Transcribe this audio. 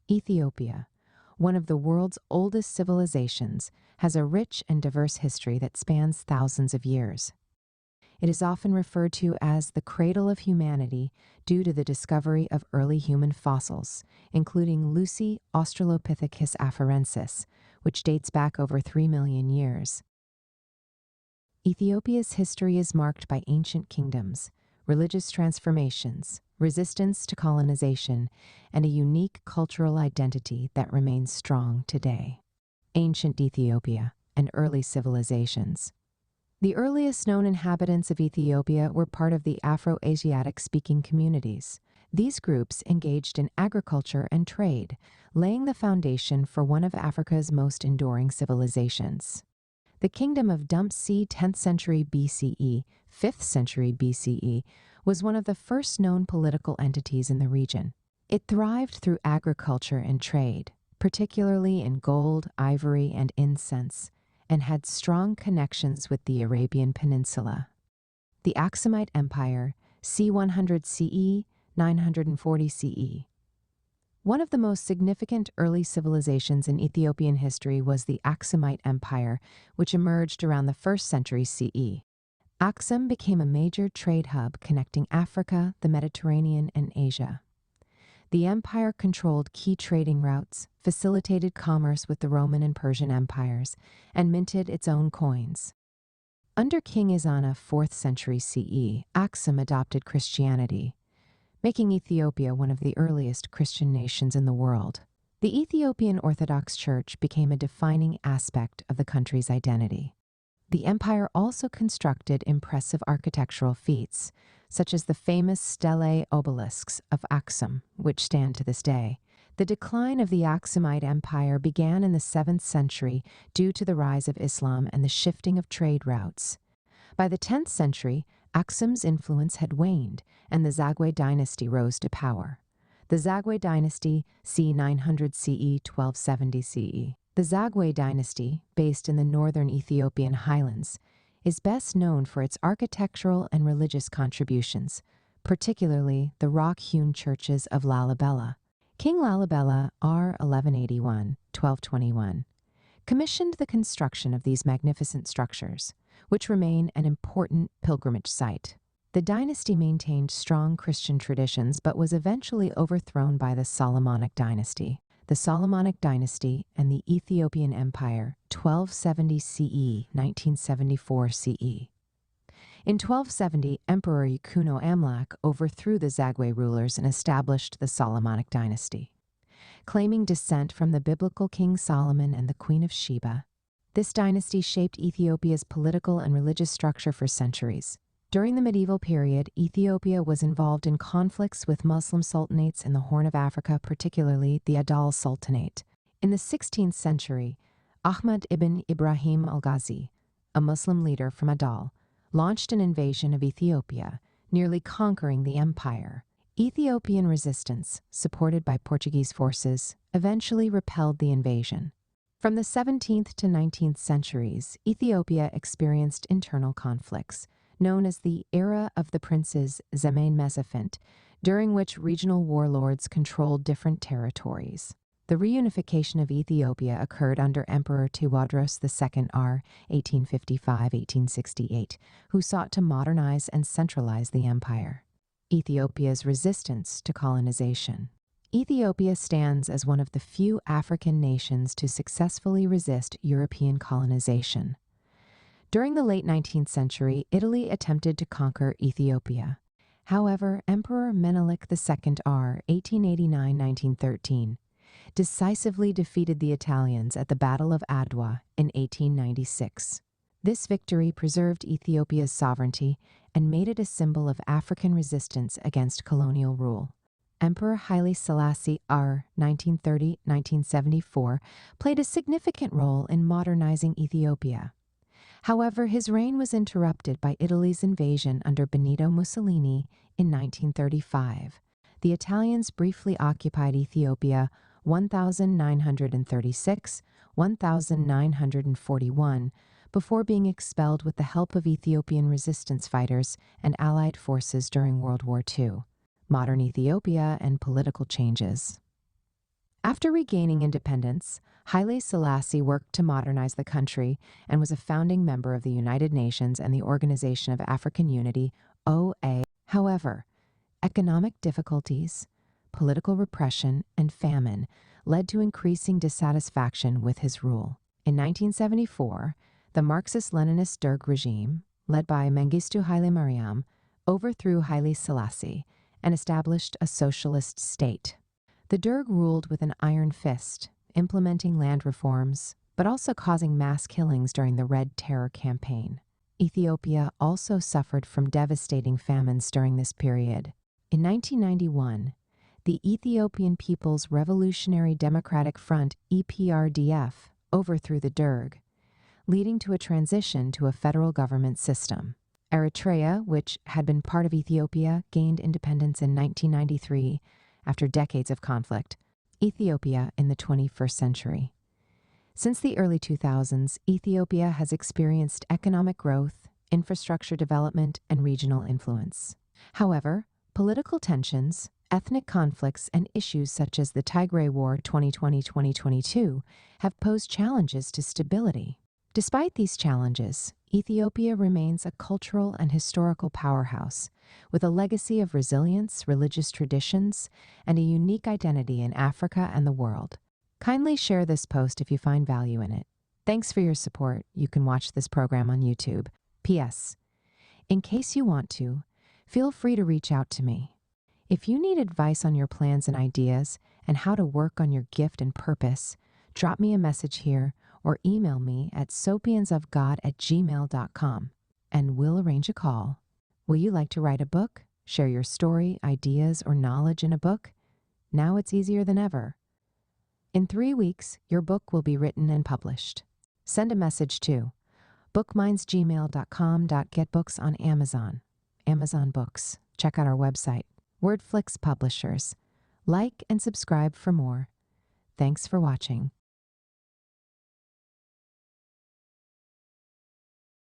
Ethiopia, one of the world's oldest civilizations, has a rich and diverse history that spans thousands of years. It is often referred to as the cradle of humanity due to the discovery of early human fossils, including Lucy Australopithecus afarensis, which dates back over 3 million years. Ethiopia's history is marked by ancient kingdoms, religious transformations, resistance to colonization, and a unique cultural identity that remains strong today. Ancient Ethiopia and early civilizations. The earliest known inhabitants of Ethiopia were part of the Afro-Asiatic-speaking communities. These groups engaged in agriculture and trade, laying the foundation for one of Africa's most enduring civilizations. The kingdom of Dumpsy 10th century BCE, 5th century BCE, was one of the first known political entities in the region. It thrived through agriculture and trade, particularly in gold, ivory, and incense, and had strong connections with the Arabian Peninsula. The Aksumite Empire, c. 100 CE, 940 CE. One of the most significant early civilizations in Ethiopian history was the Aksumite Empire, which emerged around the 1st century CE. Aksum became a major trade hub connecting Africa, the Mediterranean, and Asia. The empire controlled key trading routes, facilitated commerce with the Roman and Persian empires, and minted its own coins. Under King Izana 4th century CE, Aksum adopted Christianity, making Ethiopia one of the earliest Christian nations in the world. The Ethiopian Orthodox Church became a defining aspect of the country's identity. The empire also constructed impressive architectural feats, such as the famous stelae obelisks of Aksum, which stand to this day. The decline of the Aksumite Empire began in the 7th century due to the rise of Islam and the shifting of trade routes. By the 10th century, Aksum's influence had waned, and the Zagwe dynasty rose to power. The Zagwe dynasty, c. 900 CE, 1270 CE. The Zagwe dynasty, based in the northern Ethiopian highlands, is best known for its architectural and religious contributions, particularly the rock-hewn churches of Lalibela. King Lalibela, r. 1181-1221, commissioned the construction of these magnificent structures, which remain an important pilgrimage site. The dynasty maintained strong Christian traditions but was eventually overthrown by the Solomonic dynasty. The Solomonic dynasty and the Ethiopian Empire, 1270 CE, 1974 CE. In 1270, Emperor Yakuno Amlak overthrew the Zagwe rulers and established the Solomonic dynasty. Claiming descent from the biblical King Solomon and the Queen of Sheba, this dynasty shaped Ethiopia's political and religious structure for centuries. During the medieval period, Ethiopia was involved in conflicts with Muslim sultanates in the Horn of Africa, particularly the Adal Sultanate. In the 16th century, Ahmad ibn Ibrahim al-Ghazi, a Muslim leader from Adal, launched an invasion of Ethiopia, nearly conquering the empire. Ethiopian resistance, supported by Portuguese forces, eventually repelled the invasion. From the 17th to 19th centuries, Ethiopia experienced internal conflicts, known as the Era of the Princes Zemen Mesafint, during which regional warlords controlled different territories. The reunification of Ethiopia occurred under Emperor Tewodros II R. 1855-1868, who sought to modernize and centralize the empire. Ethiopia's resistance to colonization. Ethiopia stands as one of the few African nations to successfully resist European colonization. During the late 19th century, Italy attempted to conquer Ethiopia. However, Emperor Menelik II R. 1889-1913 decisively defeated the Italians at the Battle of Adwa in 1896. This victory preserved Ethiopia's sovereignty and made it a symbol of African resistance against colonial rule. Emperor Haile Selassie R. 1930-1974 played a significant role in modernizing Ethiopia. However, his reign was interrupted by Italy's invasion under Benito Mussolini in 1935. The Italians briefly occupied Ethiopia 1936-1941 before being expelled with the help of Ethiopian resistance fighters and Allied forces during World War II. Modern Ethiopia and political changes. After After regaining independence, Haile Selassie worked to modernize the country and was a founding member of the United Nations and the Organization of African Unity, OA. However, economic difficulties, political repression, and famine led to increasing dissatisfaction with his rule. In 1974, the Marxist-Leninist Derg regime, led by Mengistu Haile Mariam, overthrew Haile Selassie and established a socialist state. The Derg ruled with an iron fist, implementing land reforms, but also causing mass killings during the Red Terror campaign. Ethiopia also suffered from devastating famines during this period. In 1991, the Ethiopian People's Revolutionary Democratic Front, EPRDF, overthrew the Derg, leading to a transition to a federal government system. Eritrea, which had been part of Ethiopia, gained independence in 1993 after decades of conflict. Ethiopia in the 21st century. Since the early 2000s, Ethiopia has experienced economic growth, infrastructure development, and regional influence. However, political tensions, ethnic conflicts, and issues such as the Tigray War 2020-2022 have posed challenges to stability. Despite these challenges, Ethiopia remains a cultural and historical powerhouse with a legacy of resilience, religious traditions, and a unique identity in Africa and the world. Kindly share this post if you find value in it. Thanks for your support. You can watch this program on YouTube. P.S. In case you want to, feel free to reach out to me. If you need advice on your plans and ideas and how to work on your gift and purpose, drop me a message here or email me at sopiansofgod@gmail.com and we'll arrange a call. Will you like to write a book, share your story, ideas, or knowledge in a book? Now it's easier than ever. In 3 weeks, your book will be written and published. Send a message to bookmindsgmail.com.getbooks on Amazon. Amazon Books. Check out our website. Wordflix Publishers. Like and subscribe for more. Thanks for watching.